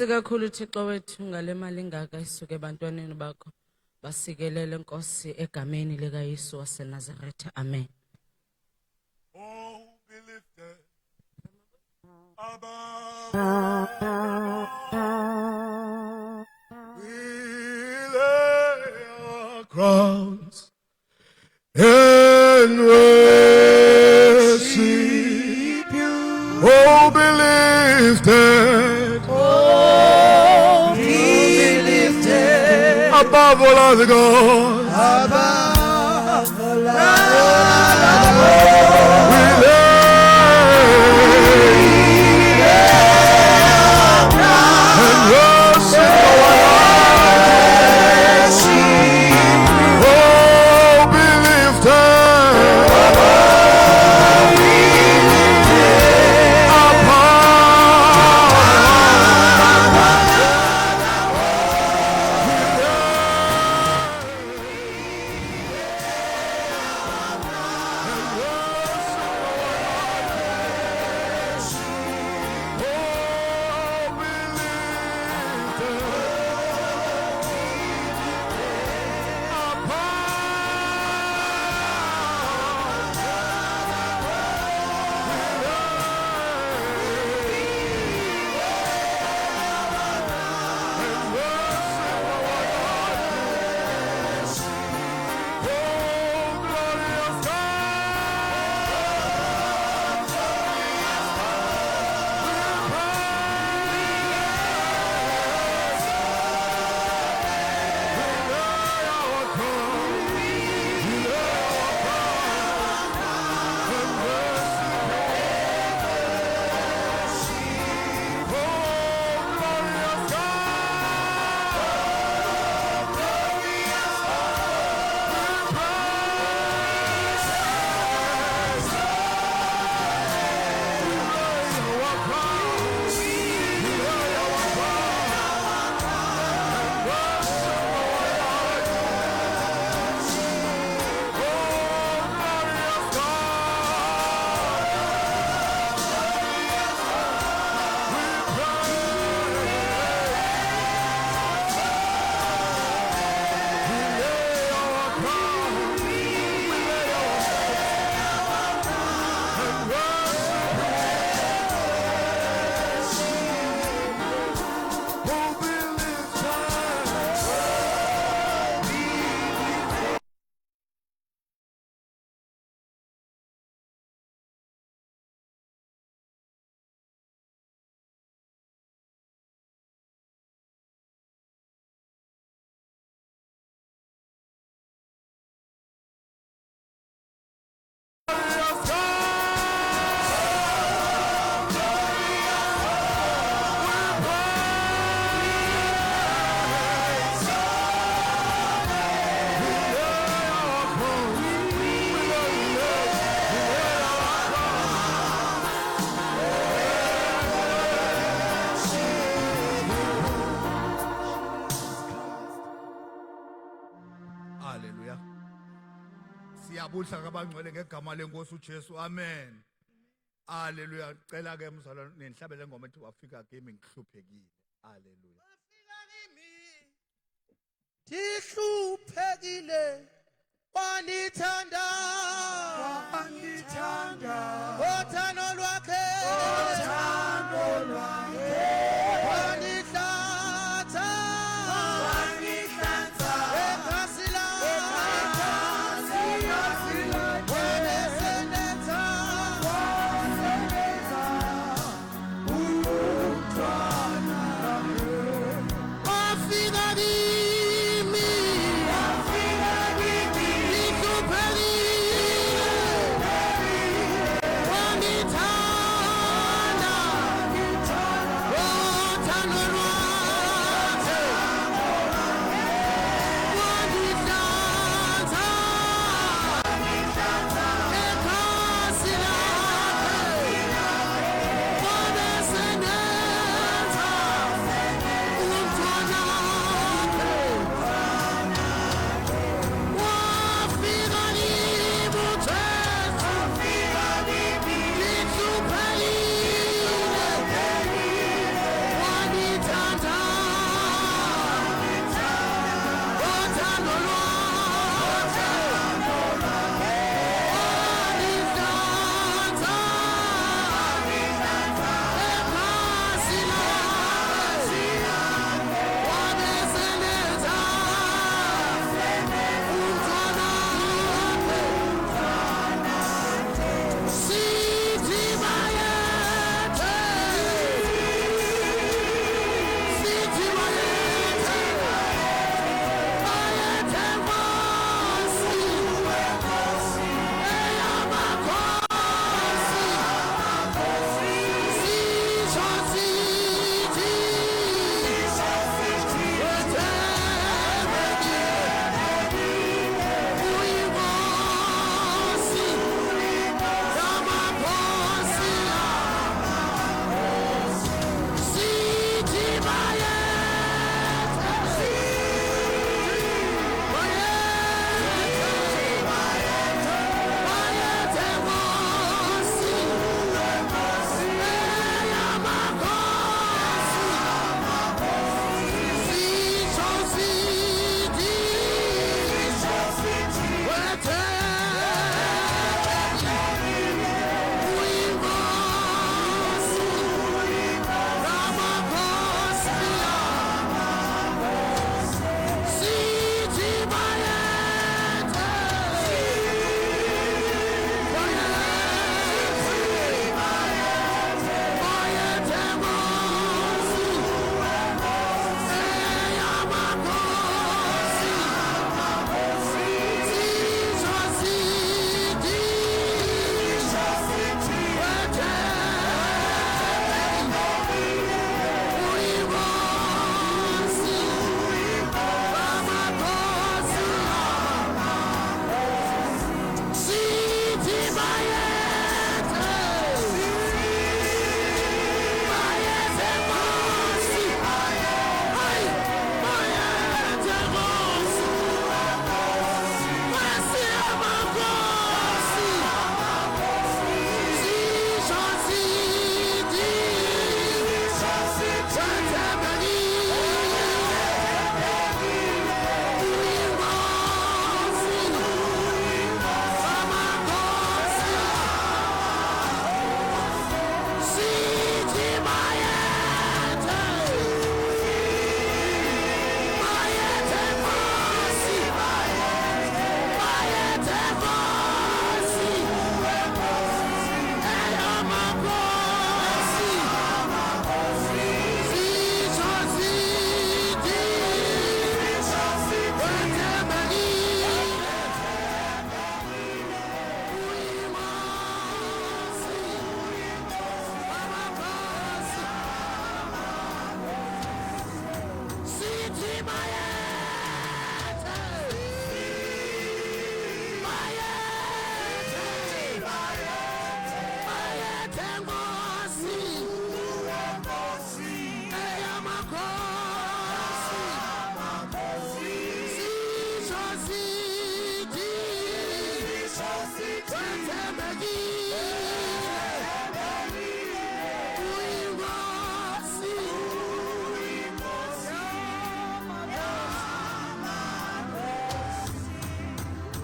Enkosi kakhulu Thixo wethu ngale mali ingaka isuke ebantwaneni bakho basikelele Nkosi egameni lika Yesu waseNazaretha. Amen. Oh, be lifted above. We lay our crowns and worship you. Oh, be lifted. Oh, be lifted above all other gods. above all other We lay and worship our Lord. Oh, be lifted Hallelujah. Siyabudla kabangcwele ngegama lenkosi uJesu. Amen. Hallelujah. Cela ke mzalwane nenhlabele ngoma ethi wafika kimi ngihluphekile. Hallelujah. wafika kimi ngihluphekile wanithanda othando lwakhe wanihlanza ekhasi lakhe wanesenetha wafika kimi ngihluphekile wanithanda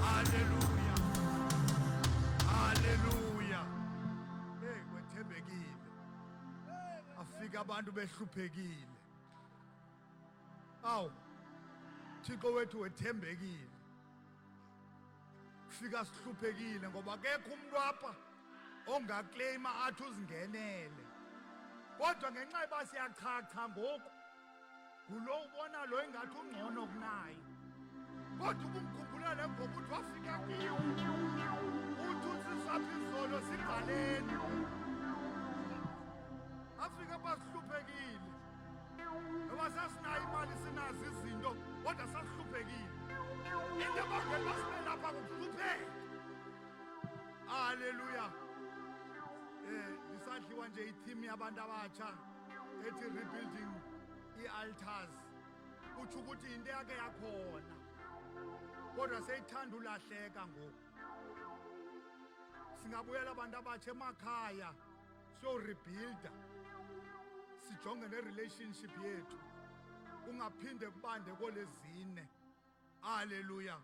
Hallelujah. Hallelujah. Hey, wethembekile. Afika abantu behluphekile. Awu. Thixo wethu wethembekile. Fika sihluphekile ngoba akekho umuntu apha ongaclaima athi uzingenele. Kodwa ngenxa yoba siyachacha ngoku ngulo ubona lo ingathi ungcono kunaye. Kodwa ubumkhumbula le ngoba uthi wafika kiyo. Uthi usisapha izolo sigaleni. Afrika basihluphekile. Ngoba sasinayo imali sinazo izinto kodwa sasihluphekile. Into abangela basibe lapha ngokuhlupheka. Hallelujah. Lisadliwa nje iteam yabantu abatsha ethi rebuilding i-altars. Uthi ukuthi into yake yakhona. Kodwa seyithanda ulahleka ngoku. Singabuyela abantu abatsha emakhaya siyo rebuilda. Sijonge ne-relationship yethu. Kungaphinde kubande kolezine. Hallelujah.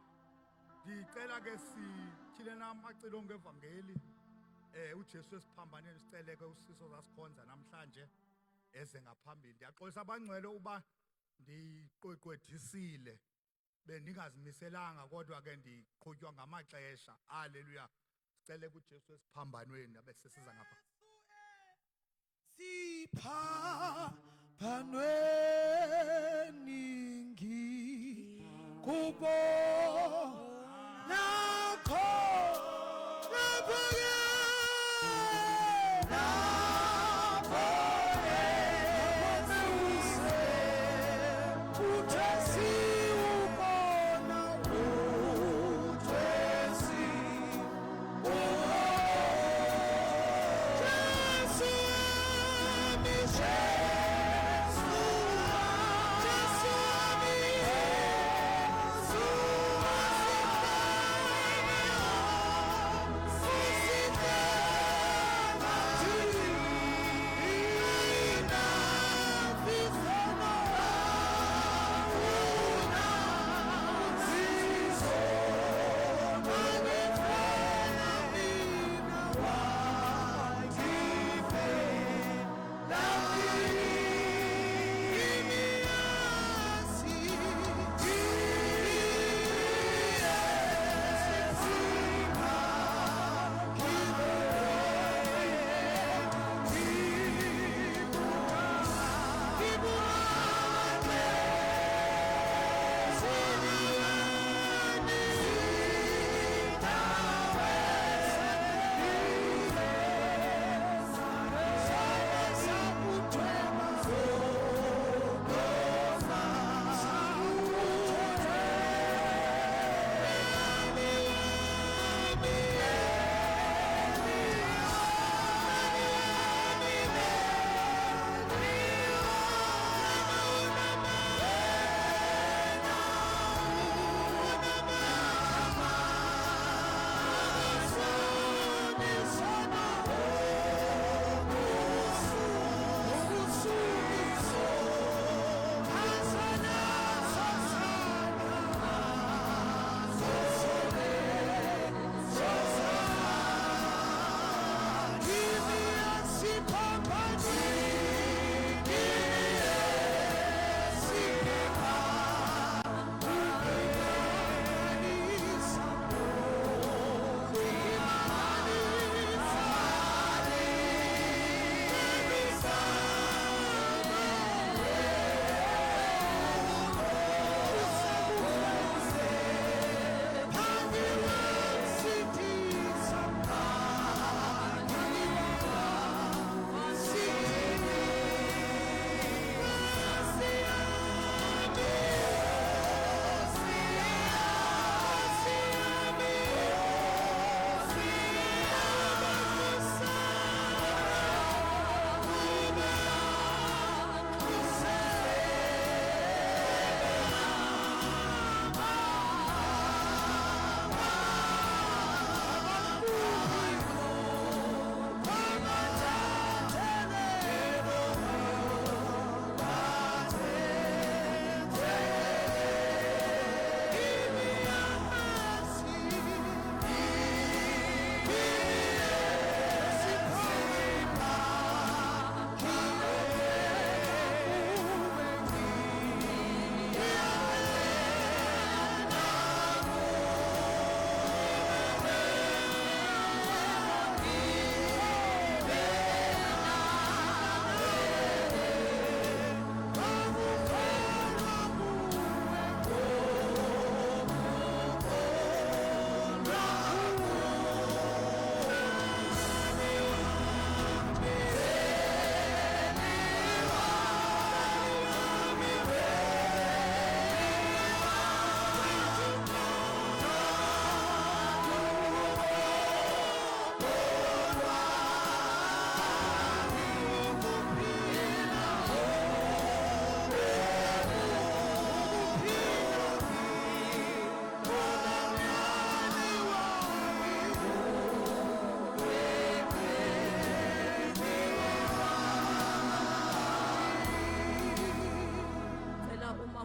Ngicela ke sithile namacilo ngevangeli. uJesu esiphambaneni sicele ke usiso zasikhonza namhlanje eze ngaphambili. Ndiyaxolisa abangcwele uba ndiqweqwedisile bendingazimiselanga kodwa ke ndiqhutywa ngamaxesha. Hallelujah. Sicele kuJesu esiphambanweni abe sesiza ngapha. Siphambanweni ngikubona khona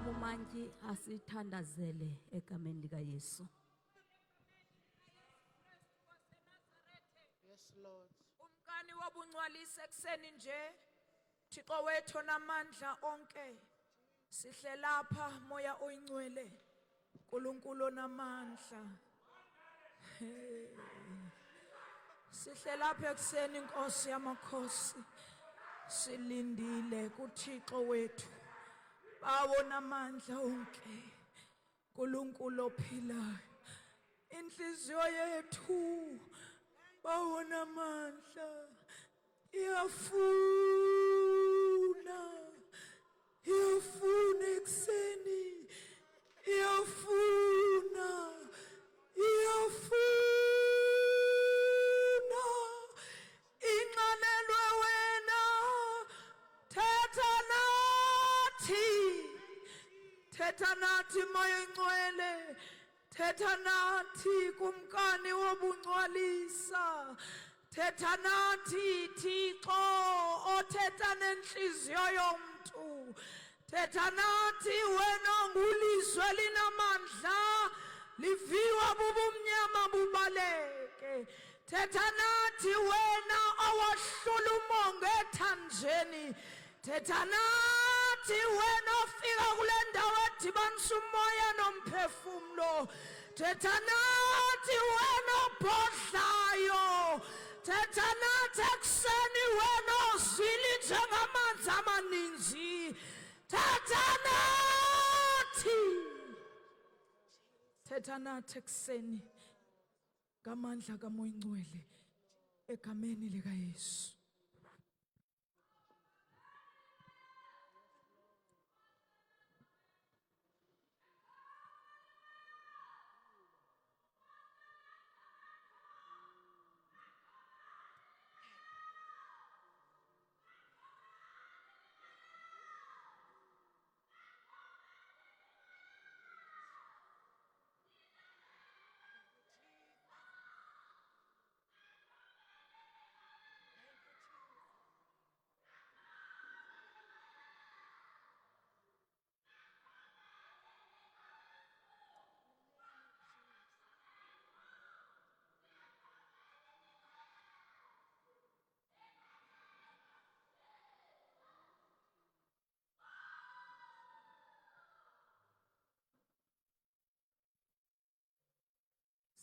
Mama uMantyi asithandazele egameni lika Yesu. Yes, Lord. Umkani wobungcwalisi ekseni nje Thixo wethu namandla onke sihle lapha moya oyingcwele uNkulunkulu namandla sihle lapha ekseni inkosi yamakhosi silindile kuThixo wethu bawo namandla onke uNkulunkulu ophilayo inhliziyo yethu bawo namandla iyafuna ekseni iyafuna inxanelwe wena thetha nathi moya ingcwele thetha nathi kumkani wobungcwalisa thetha nathi Thixo othetha nenhliziyo yomntu thetha nathi wena ngulizwe linamandla liviwa bubumnyama bubaleke thetha nathi wena owahlula umongo ethanjeni thetha nathi wena ofika kule ndawo edibanisa umoya nomphefumlo thetha nathi wena obhodlayo thetha nathi ekseni wena ozwili njengamanzi amaninzi thetha nathi ekseni ngamandla kaMoya Ingcwele egameni lika Yesu.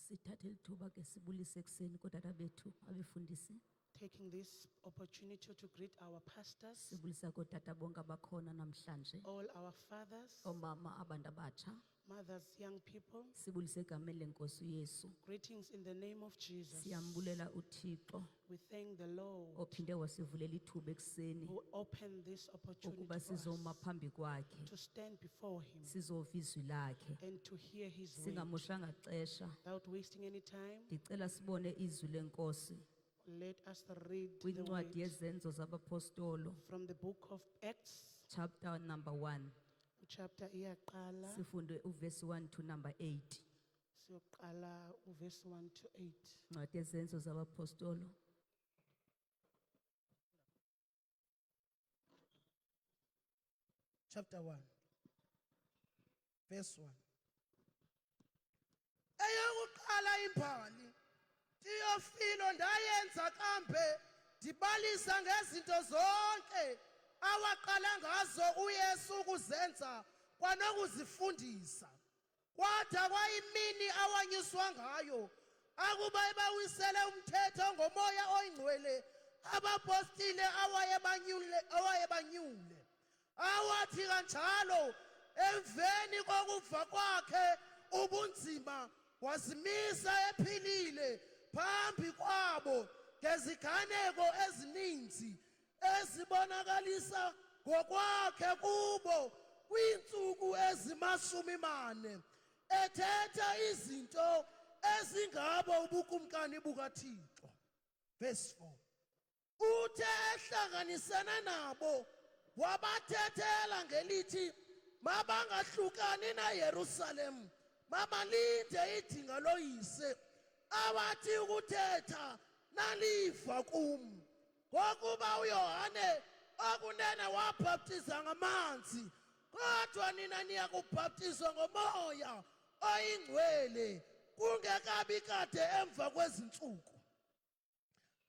Sithathe lithuba ke sibulise ekseni kodwa bethu abefundisi Taking this opportunity to greet our pastors, sibulisa kodwa bonke abakhona namhlanje all our fathers, omama abantu abatsha mothers, young people. sibulise egameni lenkosi uYesu Greetings in the name of Jesus. siyambulela uThixo We thank the Lord ophinde wasivulela ithuba ekseni who opened this opportunity ukuba for sizoma us phambi kwakhe to stand before Him sizova izwi lakhe and to hear His word. singamoshanga xesha Without wasting any time, ndicela sibone izwi lenkosi let us read the kwincwadi word yezenzo zabapostolo from the book of Acts, chapter number 1 chapter iyaqala, sifunde uverse 1 to number 8 siyoqala verse 1 to 8. ncwadi yezenzo zabapostolo Chapter 1, verse 1. Eyokuqala imbali Theophilo ndayenza kambe ndibalisa ngezinto zonke awaqala ngazo uYesu ukuzenza kwanokuzifundisa kwada kwayimini awanyiswa ngayo akuba ebawisele umthetho ngomoya oyingcwele abapostile awayebanyule awathi kanjalo emveni kokufa kwakhe ubunzima wazimisa ephilile phambi kwabo ngeziganeko ezininzi ezibonakalisa ngokwakhe kubo kwiintsuku ezimashumi-4 ethetha izinto ezingabo ubukumkani bukaThixo. Verse 4. Uthe ehlanganisene nabo wabathethela ngelithi mabangahlukani naYerusalem mabalinde idinga loyise awathi ukuthetha nalifa kum ngokuba uYohane akunene wabhaptiza ngamanzi kodwa nina niyakubhaptizwa ngomoya oyingcwele kungekabi kade emva kwezinsuku.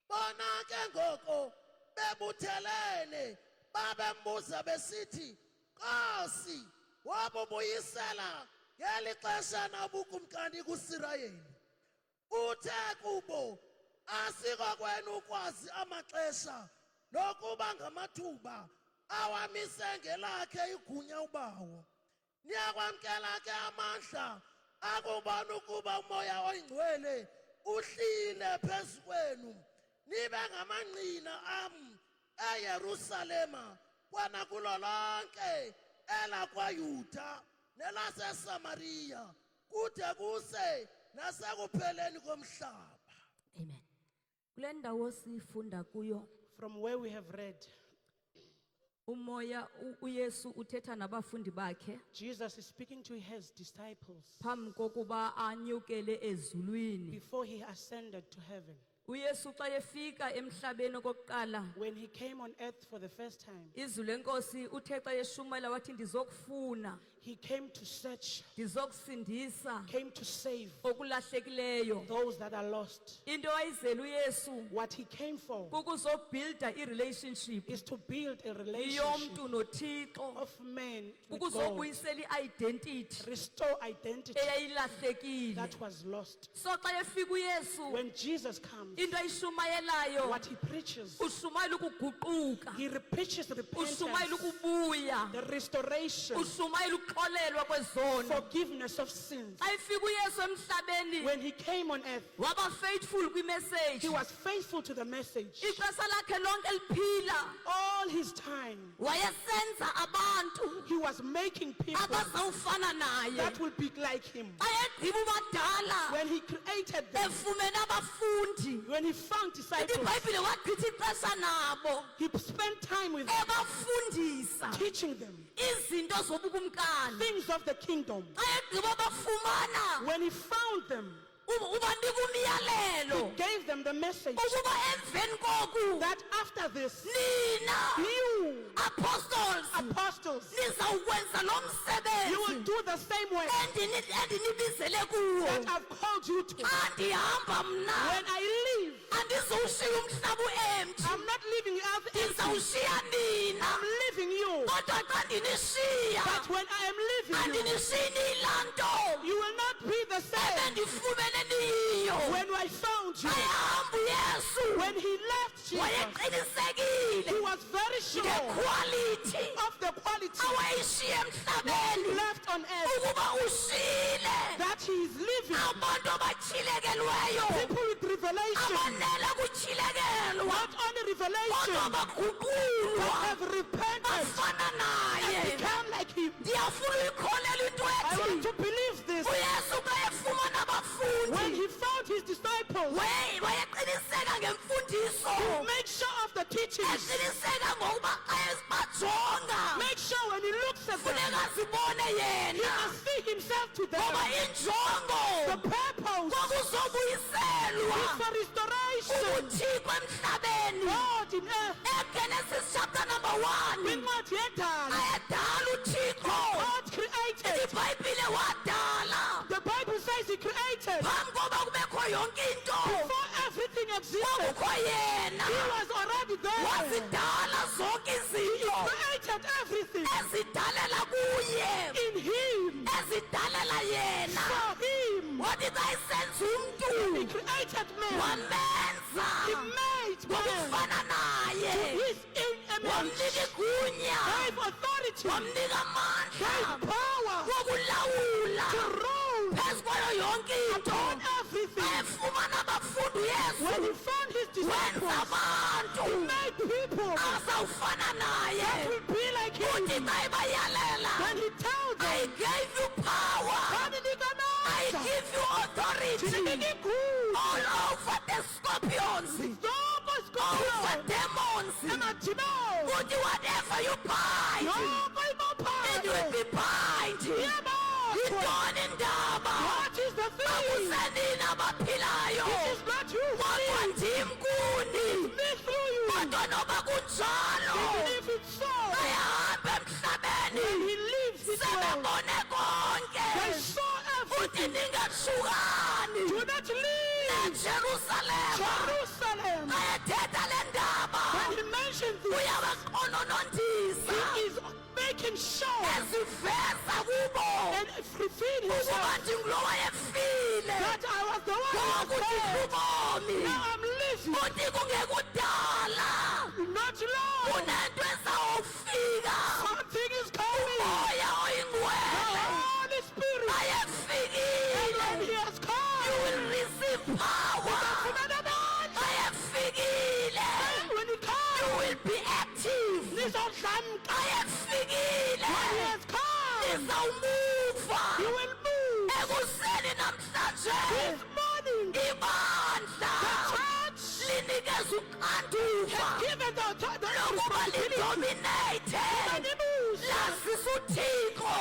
Bona ke ngoko bebuthelene babembuza besithi, Nkosi, wabubuyisela ngeli xesha na ubukumkani kuSirayeli. Uthe kubo, asikho kwenu ukwazi amaxesha nokuba ngamathuba awamise ngelakhe igunya ubawo. Niyakwamkela ke amandla akubona ukuba umoya oyingcwele uhlile phezu kwenu, nibe ngamangqina am eYerusalema kwanakulo lonke elakwayuda nelaseSamariya kude kuse nasekupheleni komhlaba. Amen. Kule ndawo sifunda kuyo From where we have read, umoya uYesu uthetha nabafundi bakhe Jesus is speaking to his disciples phambi kokuba anyukele ezulwini. before he ascended to heaven. uYesu xa efika emhlabeni okokuqala When he came on earth for the first time, izwi lenkosi uthe xa eshumayela wathi ndizokufuna he came to search, ndizokusindisa came to save okulahlekileyo. those that are lost. Into ayizele uYesu What he came for kukuzobuilda i-relationship is to build a relationship yomntu noThixo, of men with God, ukuzobuyisela i-identity restore identity eyayilahlekile. that was lost. So xa efika uYesu When Jesus comes, into ayishumayelayo what he preaches, ushumayela ukuguquka, he preaches repentance, ushumayela ukubuya, the restoration, ushumayela ukuxolelwa kwezono. forgiveness of sins. Xa efika uYesu emhlabeni When he came on earth, waba faithful kwimessage. he was faithful to the message. Ixesha lakhe lonke liphila All his time, wayesenza abantu he was making people abazawufana naye. that would be like him. Xa egqiba ubadala When he created them, efumene abafundi, when he found ithi disciples, iBhayibhile wachitha ixesha nabo he spent time with them, ebafundisa teaching them izinto zobukumkani. things of the kingdom. Xa egqiba bafumana When he found them, ubanika umyalelo gave them the message ukuba emveni koku that after this, nina you, apostles apostles, nizawukwenza lo you will msebenzi do the same way endinibizele kuwo. that I've called you to. Xa ndihamba mna When I leave, andizowushiya umhlaba u-empty, I'm not leaving you out empty. ndizawushiya nina. I'm leaving you. Kodwa xa ndinishiya But when I am leaving you, andinishiyi niyilaa nto you will not be the same. ebendifumene niyiyo. When I found you, Ayehamba uYesu when he left Jesus, wayeqinisekile he was very sure ngequality of the quality awayishiye emhlabeni left on earth, ukuba ushiyile that he is living. abantu abatyhilekelweyo, People with revelation, abanele kutyhilekelwa, not only kodwa revelation, but baguqulwa have repented bafana naye. and become like him. Ndiyafuna uyikholelwa into I want ethi to believe this. uYesu xa efumana When abafundi he found his disciples, wayeqiniseka ngemfundiso, he made sure of the teachings. eqiniseka ngokuba xa ezibajonga Make sure when he looks at them, funeka zibone he yena, must see himself to them. ngoba injongo The purpose kwakuzobuyiselwa is for restoration. ubuthixo emhlabeni. God in earth, eGenesis chapter number 1 incwadi yendalo, ayedala uthixo, God created. iBhayibhile wadala The Bible says he created. phambi koba kubekho yonke into Before everything existed, kwakukho yena, he was already there. wazidala zonke He izinto created everything ezidalela kuye, in him, ezidalela yena. for him. Wathi xa esenza He umntu created man. wamenza He made man ngokufana naye, his image, wamnika igunya, gave authority, wamnika amandla gave power wokulawula to rule phezu kwayo yonke into. upon everything. Efumana abafundi When uYesu he found his wenza disciples, abantu he made people azawufana that naye. will be like Uthi him. xa ebayalela, When he told I them, gave you power, I give you authority all over the scorpions, over demons. Uthi whatever you bind, it will be bind. Yintoni indaba? Akusenini abaphilayo, kodwa ndim kuni. Kodwa noba kunjalo, ayahamba emhlabeni babone They konke saw uthi everything. ningahlukani Do not leave eJerusalem Jerusalem. ayethetha le ndaba When he mentioned this, uyabaqononondisa he is making sure eziveza kubo and revealing ukuba himself ndingulo wayefile that I was the one who ngoku was dead. ndikubomi Now I'm living, uthi kungekudala not long. kunento ezawufika Something is coming. moya The oyingcwele Holy Spirit. And ayefikile when he has you come, will receive power ufumana amandla. ayefikile When he you comes, will be active nizodlamka. ayefikile When he has come, nizawumuva you will move. ekuseni namhlanje This morning, ibandla the church linikeza uxanduva has given the lokuba responsibility. lidominate Animals, lasisa uthixo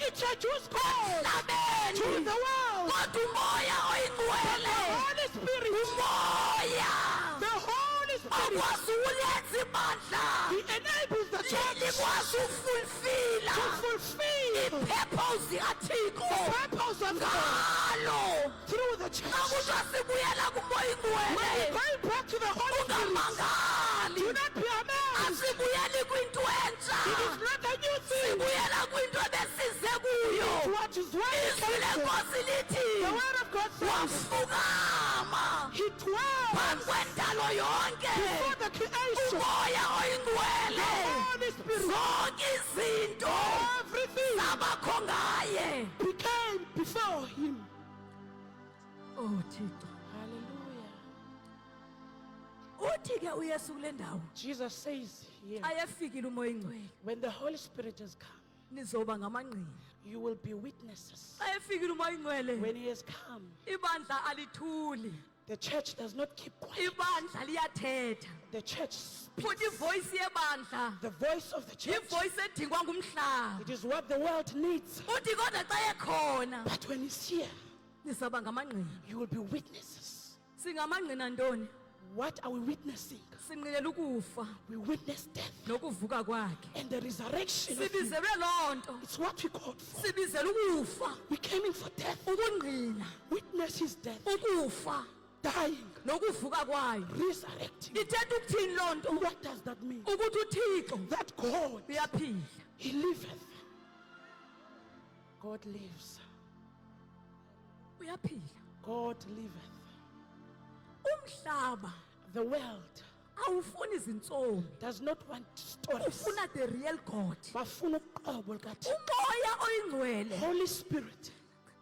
introduce God to emhlabeni the world. kodwa umoya The oyingcwele Holy Spirit, umoya the Holy Spirit, akwazi ukulenza ibandla he enables the church likwazi ukufulfila to fulfill ipurpose kathixo the purpose of God ngalo through the church. akuthiwa sibuyela kumoya When we're ingcwele going back to the Holy Spirit, ungamangali do not be amazed. asibuyeli kwinto entsha It is not a new thing. sibuyela kwinto ebesize It's kuyo what is what we izwi came from. lenkosi lithi The word of God says wafukama he dwells phambi kwendalo yonke before the creation. umoya The oyingcwele Holy Spirit, zonke izinto everything zabakho ngaye became before him. Oh Thixo. Hallelujah. Uthi ke uYesu kule ndawo Jesus says here, ayefikile umoya ingcwele when the Holy Spirit has come, nizoba ngamangqina. you will be witnesses. Ayefikile umoya ingcwele When he has come, ibandla alithuli. the church does not keep quiet. Ibandla liyathetha. The church speaks. Futhi ivoice yebandla The voice of the church. ivoice edingwa ngumhlaba. It is what the world needs. Uthi kodwa xa ekhona But when he's here, nizaba ngamangqina. you will be witnesses. Singamangqina ntoni? What are we witnessing? Sinqinela ukufa We witness death nokuvuka kwakhe. and the resurrection of him. Sibizelwe loo nto. It's what we called for. Sibizela ukufa, We came in for death. ukungqina, Witness his death, ukufa dying, nokuvuka kwayo. resurrecting. Ithetha ukuthini loo nto? What does that mean? Ukuthi uThixo That God, uyaphila. he liveth. God lives. Uyaphila. God liveth. Umhlaba The world awufuni izintsolo. does not want stories. Ufuna the real God. Bafuna uqobo lukaThixo. Umoya oyingcwele Holy Spirit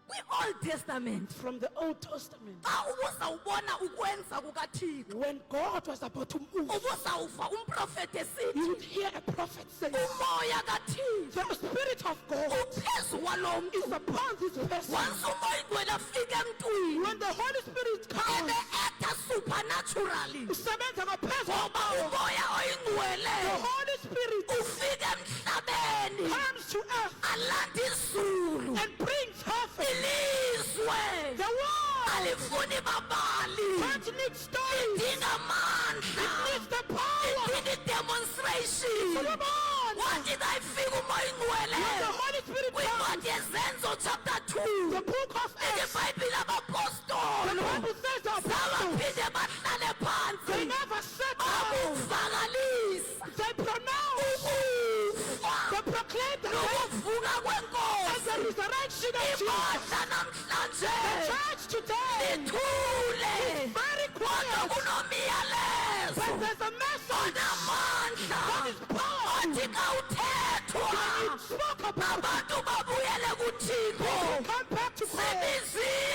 kwi-Old Testament from the Old Testament. xa ubuzawubona ukwenza kukaThixo When God was about to move, ubuzawuva umprofeti you esithi would hear a prophet say, umoya kaThixo the Spirit of God uphezu kwalo is mntu. upon this person. Once umoya ingcwele afika emntwini When the Holy Spirit comes, ebe-acta supernaturally usebenza ngaphezu ngoba kwabantu. umoya oyingcwele The Holy Spirit ufika emhlabeni comes to earth alanda izulu and brings heaven. ilizwe The world alifuni babali don't need stories. idinga amandla It needs the power. idinga i-demonstration Come on. wathi xa ifika umoya ingcwele When the Holy Spirit comes, kwincwadi yezenzo chapter 2 the book of ithi Acts, ibhayibhile the abapostolo Bible says the apostles, zabaphinde bahlale they phansi never sat down. bakuvakalisa They pronounce, ukufa they proclaim the death nokuvuka and the kwenkosi resurrection of Jesus. ibandla namhlanje The church today lithule very kodwa quiet, kunomyalezo but there's a message onamandla that is power. othi xa uthethwa It spoke about abantu babuyele kuthixo come back to God. sibiziwe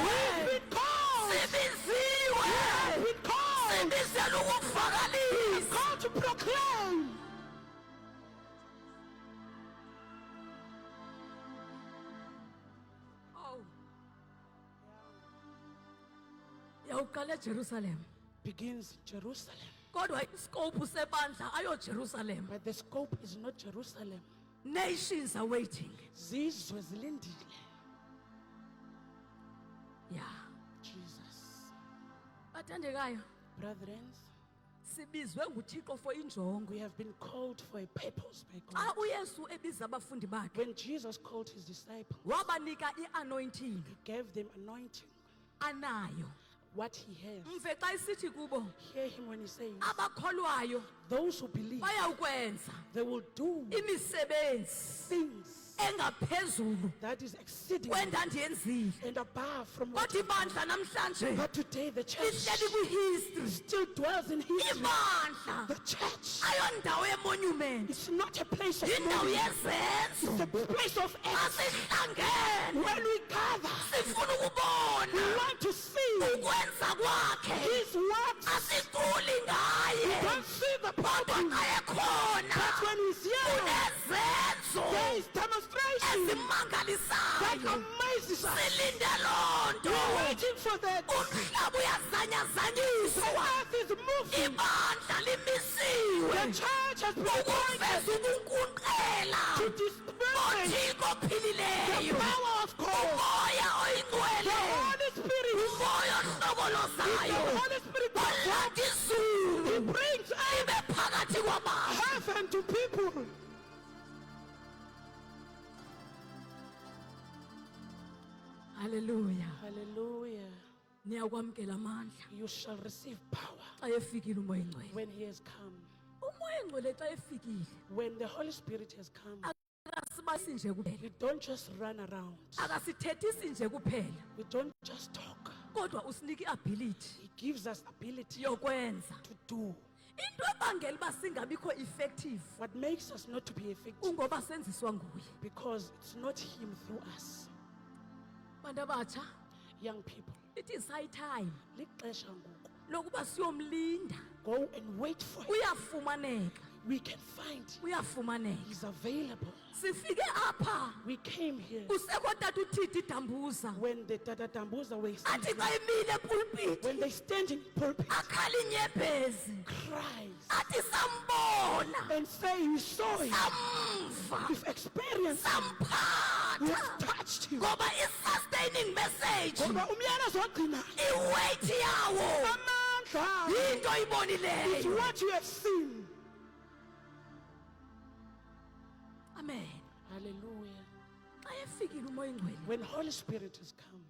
We've been called. sibiziwe We've been called. sibizela ukuvakalisa Called to proclaim. yawuqala ejerusalem Begins in Jerusalem. kodwa iskopu sebandla ayojerusalem But the scope is not Jerusalem. nations are waiting Zizwe zilindile. ya Jesus. bathandekayo Brethren, sibizwe nguThixo for injongo. We have been called for a purpose by God. Xa uYesu ebiza abafundi bakhe, When Jesus called his disciples, wabanika i-anointing he gave them anointing, anayo. what he has. Mve xa isithi kubo, Hear him when he says, abakholwayo those who believe, bayawukwenza they will do imisebenzi things engaphezulu that is exceeding kwendandiyenzile. and above from what. Kodwa ibandla namhlanje But today the church lihleli kwi-history. still dwells in history. Ibandla The church ayondawo yemonument, is not a place of yindawo monument. yezenzo. It's a place of acts. Asihlangene When we gather, sifuna we ukubona want to see ukwenza kwakhe. his works. Asiculi ngaye Don't see the kodwa problem. xa ekhona But when he's here, kunezenzo there is demonstration that ezimangalisayo. amazes us. Silinde loo nto. We're waiting for that. Umhlaba The uyazanyazanyiswa, earth is moving. ibandla The limisiwe church has been appointed ukuveza ubunkunkqela to display ngothixo the ophilileyo, power of God. umoya The oyingcwele, Holy Spirit, umoya ohlokolozayo, the Holy Spirit of God, olathi izulu He brings libe phakathi kwabantu. heaven to people. Haleluya. Hallelujah. Niyakwamkela amandla You shall receive power xa efikile umoya engcwele. when he has come. Umoya engcwele xa efikile When the Holy Spirit has come, akasibasi nje kuphela, we don't just run around. akasithethisi nje kuphela, We don't just talk. kodwa usinika i-ability He gives us ability yokwenza. to do. Into ebangela uba singabikho effective What makes us not to be effective ungoba senziswa nguye. because it's not him through us. Bantu abatsha, Young people, it is high time lixesha ngoku. lokuba siyomlinda. Go and wait for him. Uyafumaneka, We can find him. uyafumaneka. He's available. Sifike apha We came here kusekho tata uThidi Dambuza when the Tata Tambuza were athi standing, xa emile pulpit when they stand in pulpit, akhala inyembezi cries athi sambona, and say, "We saw him. samva, We've experienced him. We samphatha, have touched him." ngoba i-sustaining message, Ngoba umyalezo ogcina iweight yawo amandla yinto is oyibonileyo. what you have seen. Amen. Hallelujah. Xa efikile umoya engcwele, When Holy Spirit has come,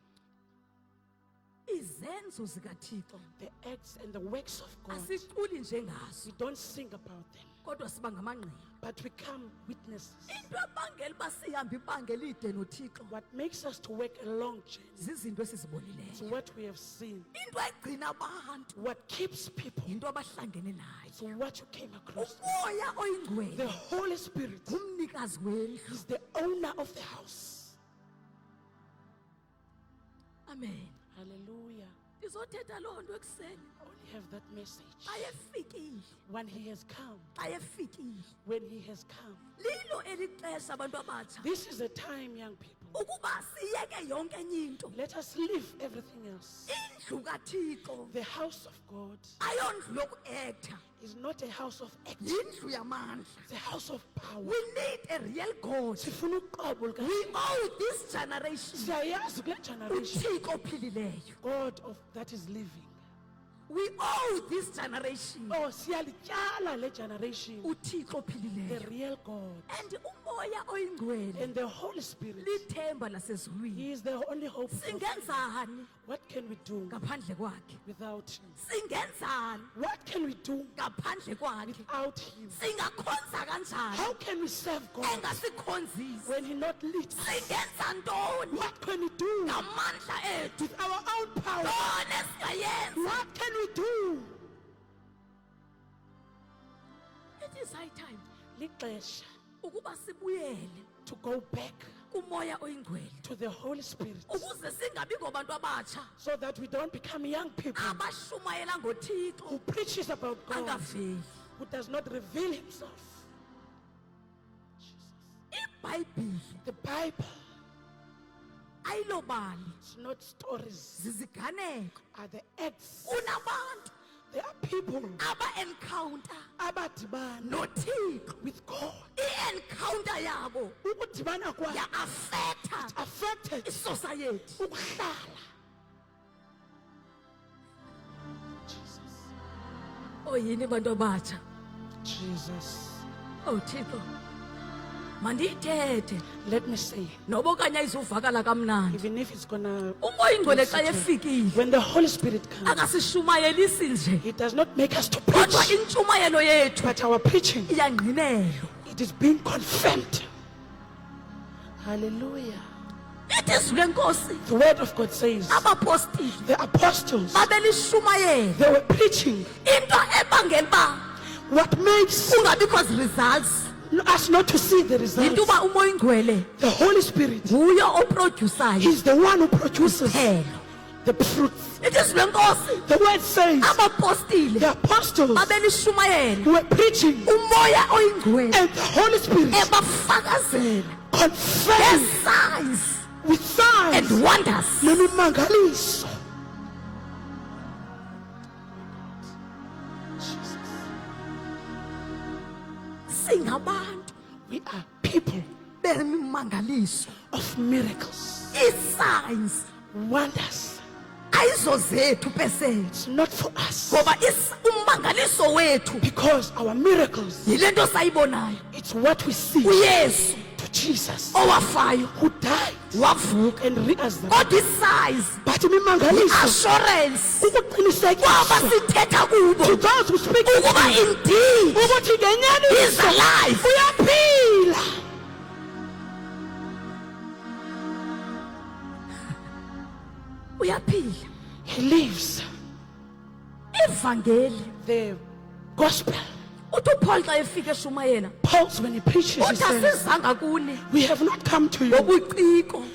izenzo zikaThixo the acts and the works of God, asiculi nje ngazo, we don't sing about them, kodwa siba ngamangqina. but we come witnesses. Into ebangela uba sihambe ibanga elide noThixo What makes us to work a long journey zizinto is esizibonileyo. what we have seen. Into egcina abantu What keeps people yinto abahlangene nayo. is what you came across. Umoya oyingcwele The Holy Spirit ngumnikazi wendlu. is the owner of the house. Amen. Hallelujah. Ndizothetha loo nto ekuseni. I only have that message. Xa efikile, When he has come, xa efikile, when he has come. lilo eli xesha abantu abatsha This is a time, young people. ukuba siyeke yonke enye into. Let us leave everything else. Indlu kaThixo The house of God ayondlu yokuektha, is not a house of acting. yindlu yamandla. It's a house of power. We need a real God. Sifuna uqobo lika- We owe this generation Siyayazi kule generation, uThixo ophilileyo. God of that is living. We owe this generation Oh, siyalityala le generation, uThixo the ophilileyo. real God. And umoya oyingcwele And the Holy Spirit, lithemba lasezulwini. He is the only hope. Singenzani What can we do ngaphandle kwakhe? without Him? Singenzani What can we do ngaphandle kwakhe? without Him? Singakhonza kanjani How can we serve God engasikhonzisi? when He not leads? Singenza ntoni What can we do ngamandla ethu? with our own power? Ntoni esingayenza? What can we do? It is high time Lixesha ukuba sibuyele to go back kumoya oyingcwele to the Holy Spirit ukuze singabi ngobantu abatsha so that we don't become young people abashumayela ngoThixo who preaches about God, angaveli. who does not reveal Himself. iBhayibhile The Bible ayilobali, is not stories, ziziganeko. are the acts. Kunabantu There are people aba-encounter abadibana noThixo, with God. i-encounter yabo Ukudibana kwabo ya-affecta affected isociety. ukuhlala. Jesus. Oh yini bantu abatsha. Jesus. Oh Thixo. Mandiyithethe Let me say, noba okanye ayizuvakala kamnandi. even if it's gonna, Umoya ingcwele xa efikile when the Holy Spirit comes, akasishumayelisi nje it does not make us to kodwa preach, intshumayelo yethu but our preaching, iyangqinelwa. it is being confirmed. Hallelujah. Ithi izwi lenkosi The word of God says, abapostile the apostles, babelishumayela they were preaching into ebangela uba what makes kungabikho results us not to see the yinto results. uba umoya ingcwele The Holy Spirit nguye oprodusayo is the one who produces phela. the fruits. Ithi izwi lenkosi The word says, abapostile the apostles babelishumayela were preaching umoya oyingcwele and the Holy Spirit ebafakazela confirmed ngesigns with signs and wonders. nemimangaliso. Singabantu We are people bemimangaliso, of miracles, i-signs wonders. ayizo zethu pesele It's not for us, ngoba ummangaliso wethu because our miracles, yile nto sayibonayo, it's what we see uyesu to Jesus owafayo who died wavuka. and resurrected. Kodwa i-signs But imimangaliso, assurance kwaba ukuqinisekisa sithetha kubo to those who speak ukuba indeed ukuthi is ngenyaniso alive. uyaphila. Uyaphila. He lives. Ivangeli The gospel, uthi uPaul xa efika eshumayela Paul, when he preaches, he uthi says, asizanga kuni we have not come to you ngobuciko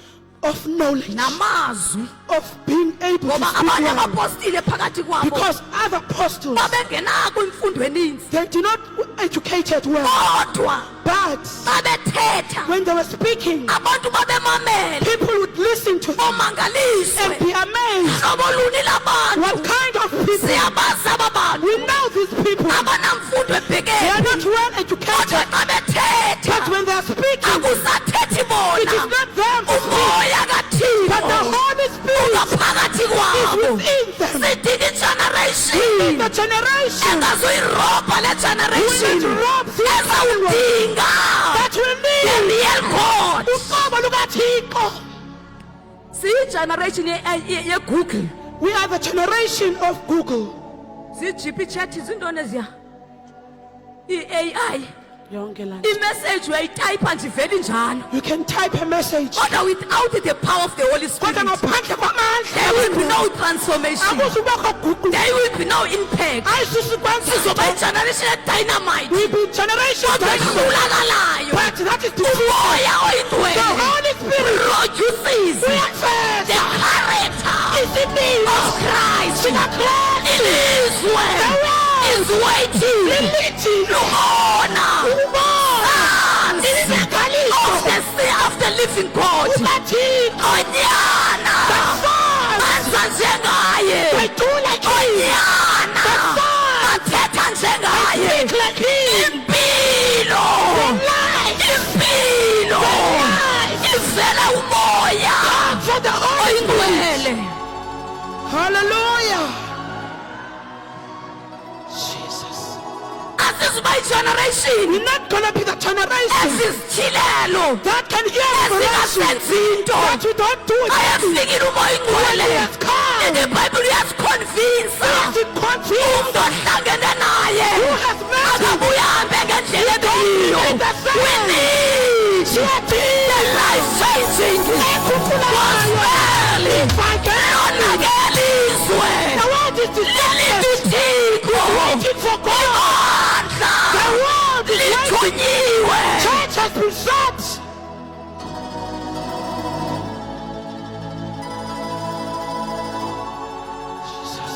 of knowledge, namazwi of being able to ngoba speak abanye well, abapostile phakathi kwabo because other apostles, babengenako imfundo eninzi they did not educated well, kodwa but babethetha when they were speaking, abantu babemamela people would listen to them and bomangaliswe be amazed. hlobo luni What labantu kind of people? siyabazi aba bantu We know these people. abanamfundo They are ebhekene not well kodwa educated, xa bethetha but when they are speaking, akusathethi it is bona not them who speak, umoya but the kathixo Holy Spirit ungaphakathi is kwabo within them. sidinga igeneration The generation engazuyirobha le generation will not rob this ezawudinga that will the need real God. uqobo lukaThixo. siyigeneration ye-google We are the generation of Google. zii-gp chat zintoni eziya i-AI Yonke la nto. imessage uyayitayipha nje iveli njalo You can type a message. kodwa without the power of the Holy Spirit Kodwa ngaphandle there will be kwamandla no transformation, akuzubakho guquko. there will be no impact. Ayisusikwenza sizoba yigeneration edynamite we be generation kodwa that ehlulakalayo. but that is the umoya the oyingcwele Holy Spirit produces the uyafeza character isimilo of Christ. sikaKristu. Ilizwe is waiting Lilithi lubona ukubona imimangaliso of the living God. ukaThixo. Onyana benza njengaye, Wethula kithi. onyana bathetha njengaye. Speak like him. Impilo, impilo ivela umoya For the Holy Spirit. oyingcwele. Hallelujah. Jesus. Asizuba yigeneration We're not gonna be the generation esizithilelo that can hear revelation esingasenzi into that we don't do it. ayafikile umoya ingcwele. When he has come, ibhayibhile iyasikhonvinsa he is confused. umntu ohlangene naye Who has met him? akabuye ahambe ngendlela ebiyo. in the same. We need the life changing gospel lonakele izwe The world is lelithiko waiting for God. The ibandla world is waiting. lithunyiwe. Church has been shut.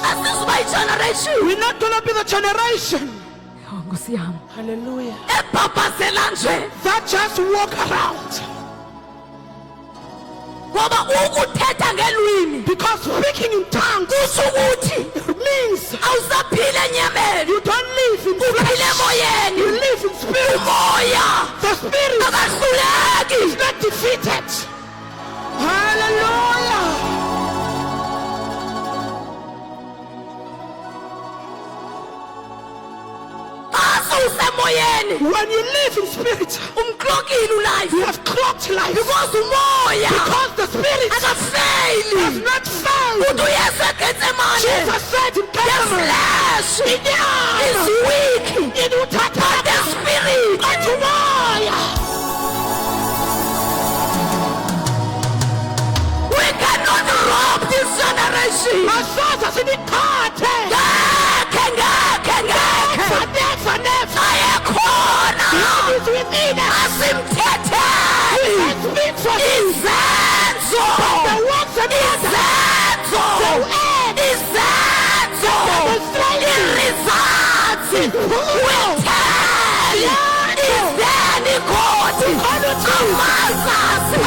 Asizuba yigeneration We're not gonna be the generation. nkosi yami Hallelujah. ebhabhazela nje That just walk around. ngoba ukuthetha ngelwimi Because speaking in tongues kusho ukuthi means awusaphile enyameni, you don't live in uphile flesh. emoyeni. You live in spirit. Umoya The spirit akahluleki. is not defeated. Hallelujah. emoyeni When you live in spirit, umklokile you ulife have clocked life. because umoya Because the spirit has akafeyili not failed. uthi uyesu egetsemane Jesus said in the Gethsemane, flesh is weak but the spirit we cannot rob this generation masoza sinikhathe ngeke ayekhona is within us. asimthetheli Speak for him. izenzo The works of izenzo izenzo i-results we tell is there igodi amazasi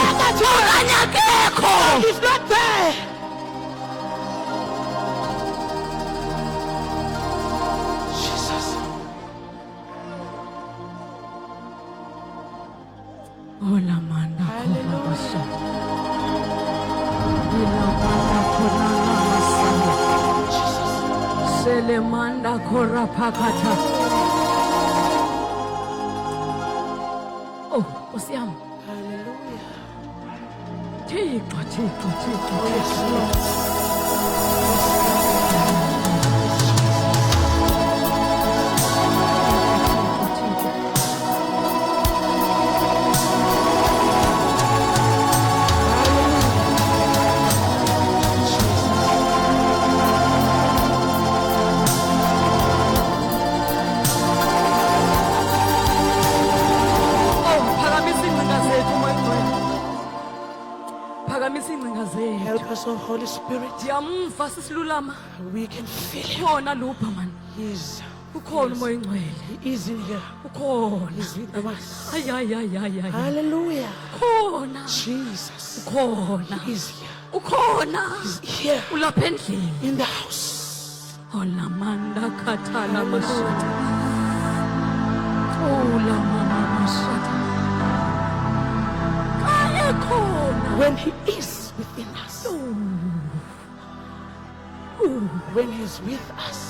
okanye akekho He's not there. Jesus. Ola manda kona basha. Ila manda kona masanda. Sele manda kora pakata. Oh, Osiam. Hallelujah. Thixo. Oh, phakamisa ingcinga zethu moya ngcwele. Phakamisa ingcinga zethu. Help us, oh Holy Spirit. Ndiyamva sisilulama. We can feel him. Ukhona lupha man. He's, Ukhona umoya ngcwele. he is in here. Ukhona. He's with us. Ay. Hallelujah. Ukhona. Jesus Ukhona. is here. Ukhona. He's here Ulapha endlini. in the house. Ola manda khathala mashata. Ola mama mashata. Kaya khona. When he is within us. When he's with us.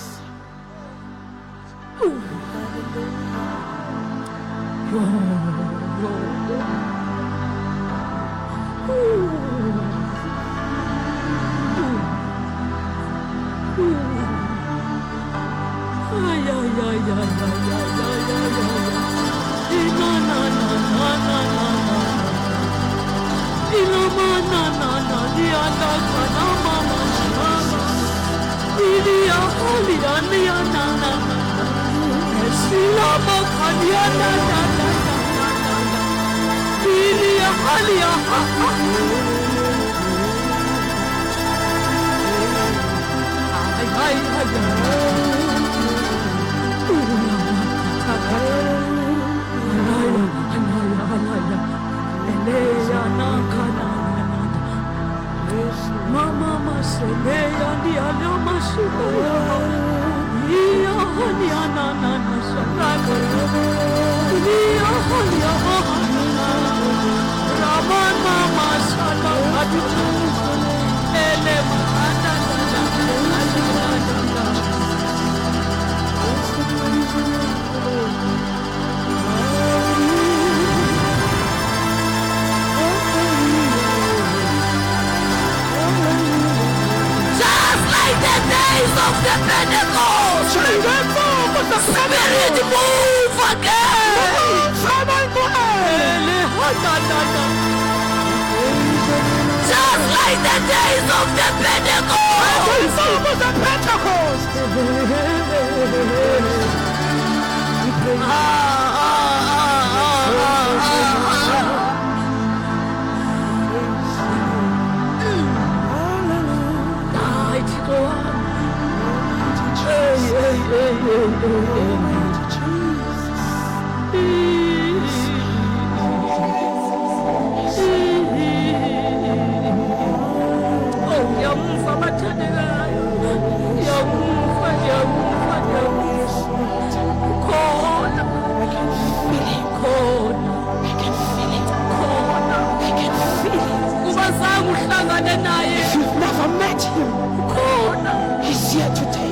He's here today.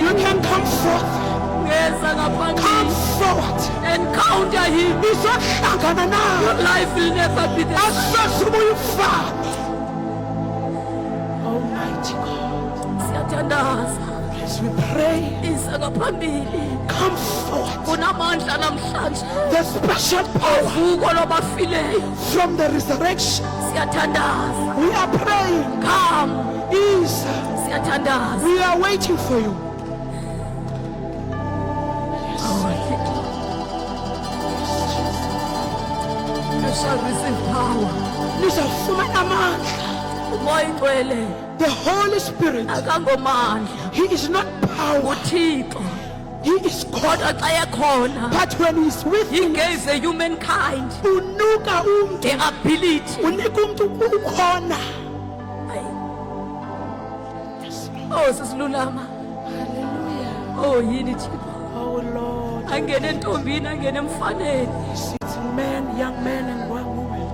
You can come forth. Geza Come ngaphambili. forward. Encounter him. Izohlangana Your nawe. life will never be the same. Asoze uyifane. Almighty God, Siyathandaza. as we pray, Iza ngaphambili. come forward. Kunamandla namhlanje. The special power Uvuko lwabafileyo. from the resurrection. Siyathandaza. We are praying. Come. Is Siyathandaza. we are waiting for you. You shall receive power. Nizafumana amandla. Umoya ingcwele The Holy Spirit, akangomandla. He is not power. uThixo He is God. kodwa xa ekhona But when He's with he you, gave the humankind unuka umntu, the ability. unika umntu ukhona. Ayi. Oh sisilulama. Hallelujah. Oh yini Thixo. Oh Lord. Angene entombini angene emfaneni. It's men, young men and young women.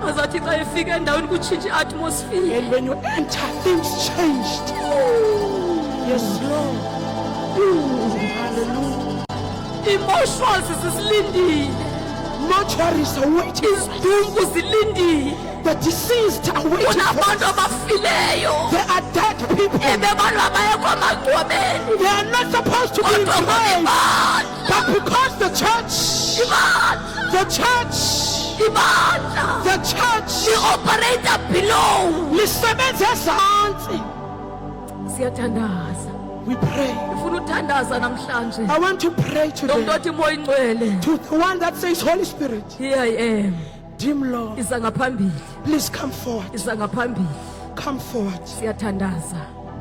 Azathi xa efika endaweni kutshintsha i-atmosphere. And when you enter, things changed. Yes, Lord. Hallelujah. Emotions zisilindile. Mortuaries are waiting. Izidumbu zilindile. The deceased are waiting for Kunabantu us. abafileyo. There are dead people. Ebebantu abayekho emagqwabeni. They are not supposed to be in Kodwa grave. ibandla. But because the church, Ibandla. the church, Ibandla. the church, Operator below. lisebenza ezantsi. Siyathandaza. We pray. Ufuna uthandaza namhlanje. I want to pray Lo muntu today othi moya ingcwele. to the one that says, Holy Spirit, Here I am. dear Lord, Iza ngaphambili. please come forward. Iza ngaphambili. Come forward. Siyathandaza.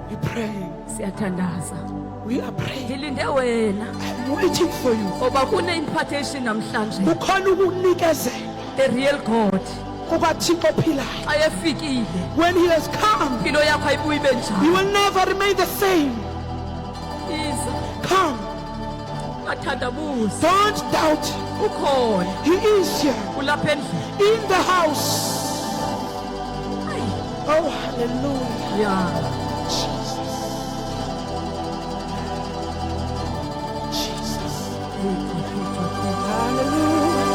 We pray. Siyathandaza. We are praying. Ngilinde wena. I'm waiting for you. Ngoba kune impartation namhlanje. Ukhona ukunikezela The real God. kukaThixo ophilayo. Xa efikile. When He has come, Impilo yakho ayibuyi ibe njalo. you will never remain the same. Iza. Come. Bathandabuza. Don't doubt. Ukhona. He is here Ulapha endlini. in the house. Ayi. Oh, hallelujah. Ya. Jesus. Thixo, Hallelujah.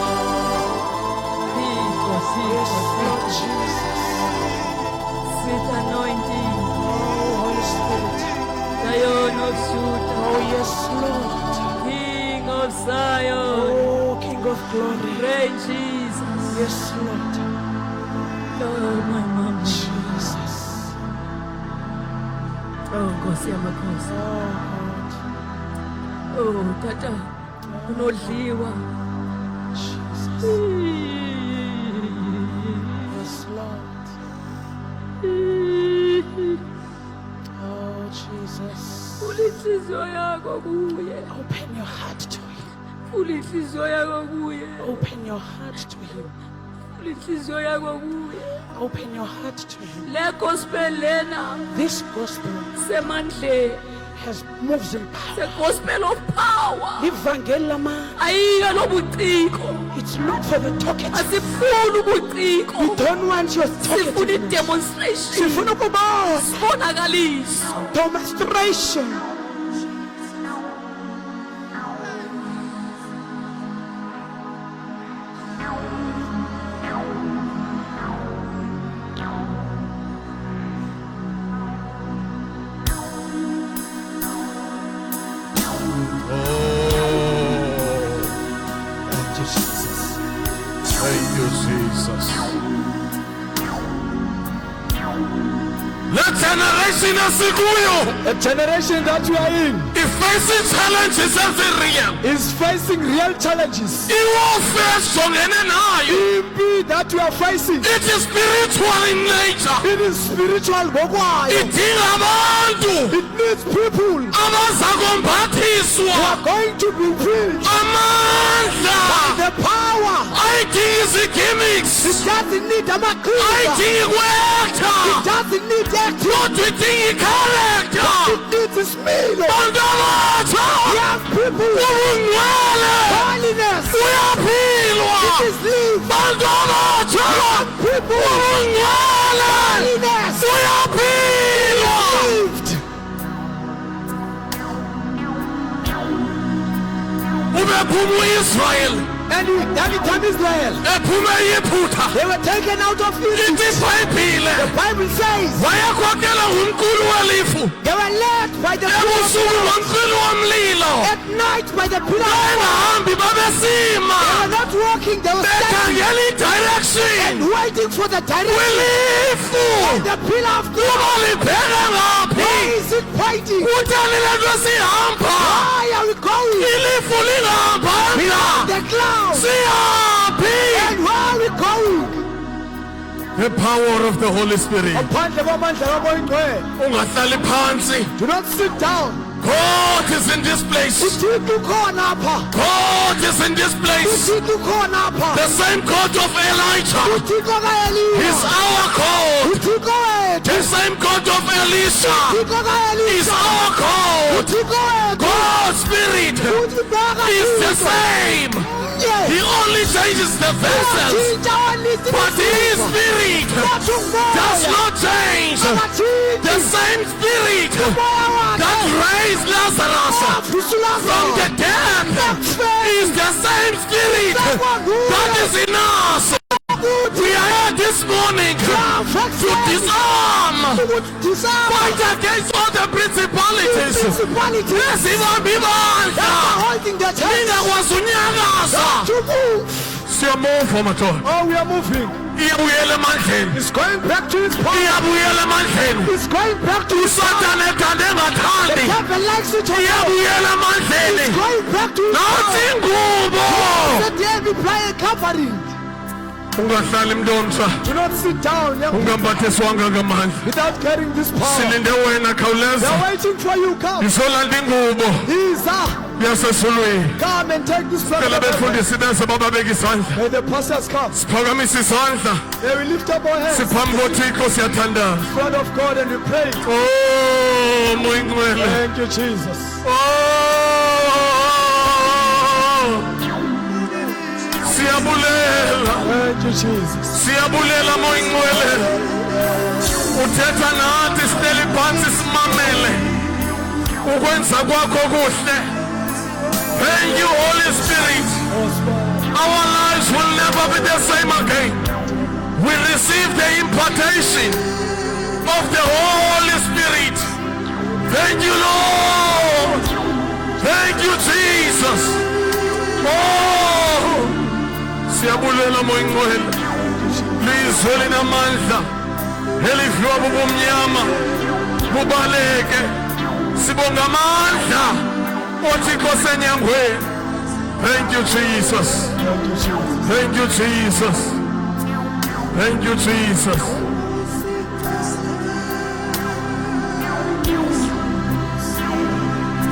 Yes, Lord Thixo. Jesus. Sweet anointing. Oh, Holy Spirit. Zion of Judah. Oh, yes, Lord. King of Zion. Oh, King of glory. Great Jesus. Yes, Lord. Oh, my mama. Jesus. Oh, Nkosi yamakhosi. Oh, Oh, tata. Unodliwa. God. Jesus. Yes, Lord. Oh, Jesus. Ulinhliziyo yakho kuye. Open your heart to Him. Ulinhliziyo yakho kuye. Open your heart to Him. Ulinhliziyo yakho kuye. Open your heart to Him. Le gospel lena This gospel semandleni. has moves in power. The gospel of power. Ivangeli lamandla. Ayiyo lobuciko. It's not for the talkative. Asifuni We ubuciko. don't want your Sifuna talkative. i-demonstration. Sifuna ukubona Sibonakaliso. demonstration. Thank you, Jesus. Thank you, Jesus. The generation esikuyo A generation that we are in i-facing challenges ezireal. is facing real challenges. I-warfare sijongene nayo. Impi that we are facing, It is spiritual in nature. it is spiritual ngokwayo. Idinga abantu It needs people abaza who kombathiswa are going to be filled amandla. the power. Ayidingi izi-gimmicks. It doesn't need a machinima. Ayidingi kuektha. It doesn't need acting. Kodwa idinga i-character. It needs a smile. Bantu abatsha. Young people, Ubungcwele holiness. buyaphilwa. It is lived. Bantu abatsha. Young people, Ubungcwele holiness. buyaphilwa. Lived. bephuma uIsrael And every time Israel, ephume eyiphutha they were taken out of Egypt. ithi iBhayibhile The Bible says wayekhokela ngumqulu welifu they were led by the pillar of ebusuku cloud. ngomqulu womlilo At night by the pillar of cloud. bengahambi babesima They were not walking, they were standing bekhangela idirection and waiting for the direction. kwilifu The pillar of cloud. uba libheka ngaphi Where is it pointing? kuthani le nto sihamba Why are we going? ilifu lingahambanga The cloud. siyaphi And where are we going? the power of the Holy Spirit Upon the amandla kaMoya. ungahlali phansi Do not sit down. God is in this place Uthixo ukhona apha. God is in this place Uthixo ukhona apha. the same God of Elijah Uthixo kaEliya. is our God Uthixo wethu. the same God of Elisha Uthixo is kaElisha. our God Uthixo wethu. God's Spirit is the same He only changes the vessels but His Spirit does not change the same Spirit that raised Lazarus from the dead is the same Spirit that is in us. We are here this morning to disarm, fight against all the principalities. Ezibambe ibandla, lingakwazi unyakaza. Siyamova madoda. Oh, we are moving. Iyabuyela emandleni. It's going back to its power. Iyabuyela emandleni. It's going back to its power. uSathane ethande engathandi. Devil likes it to Iyabuyela emandleni. It's going back to its Nathi power. ingubo. The devil play a covering. Ungahlali mntomsa. Do not sit down young Ungambathiswanga ngamandla. without carrying this power. Silinde wena khawuleza. They're waiting for you. Come. Isolanda ingubo He's up. yasesulwini. Come and take this from Cela the devil. befundisi bese bababeka isandla. May the pastors come. Siphakamisa isandla. They will lift up our hands in Siphambi koThixo siyathandaza. front of God and we pray. Oh, moyingcwele. Thank you, Jesus. Siyabulela. Thank you, Jesus. Siyabulela moyingcwele. Uthetha nathi sihleli phansi simamele. Ukwenza kwakho kuhle. Thank you, Holy Spirit. Our lives will never be the same again. We receive the impartation of the Holy Spirit. Thank you, Lord. Thank you, Jesus. Oh, siyabulela moyingcwele. Lizwe linamandla. Elidliwa bubumnyama. Bubaleke. Sibonga amandla. Othixo senyangweni. Thank you, Jesus. Thank you, Jesus. Thank you, Jesus.